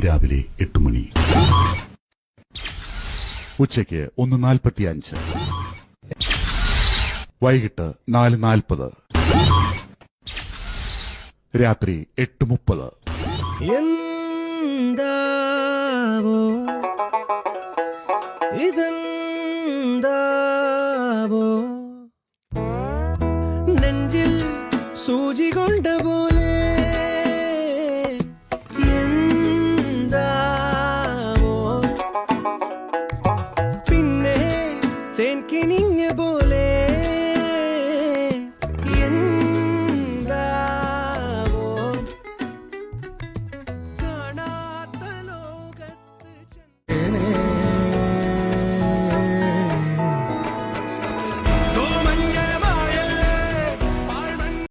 രാവിലെ 8 മണി. ഉച്ചയ്ക്ക് 1:45. വൈകിട്ട് 4:40. രാത്രി 8:30. എന്താവോ ഇതെന്താവോ നെഞ്ചിൽ സൂചി കൊണ്ടവോ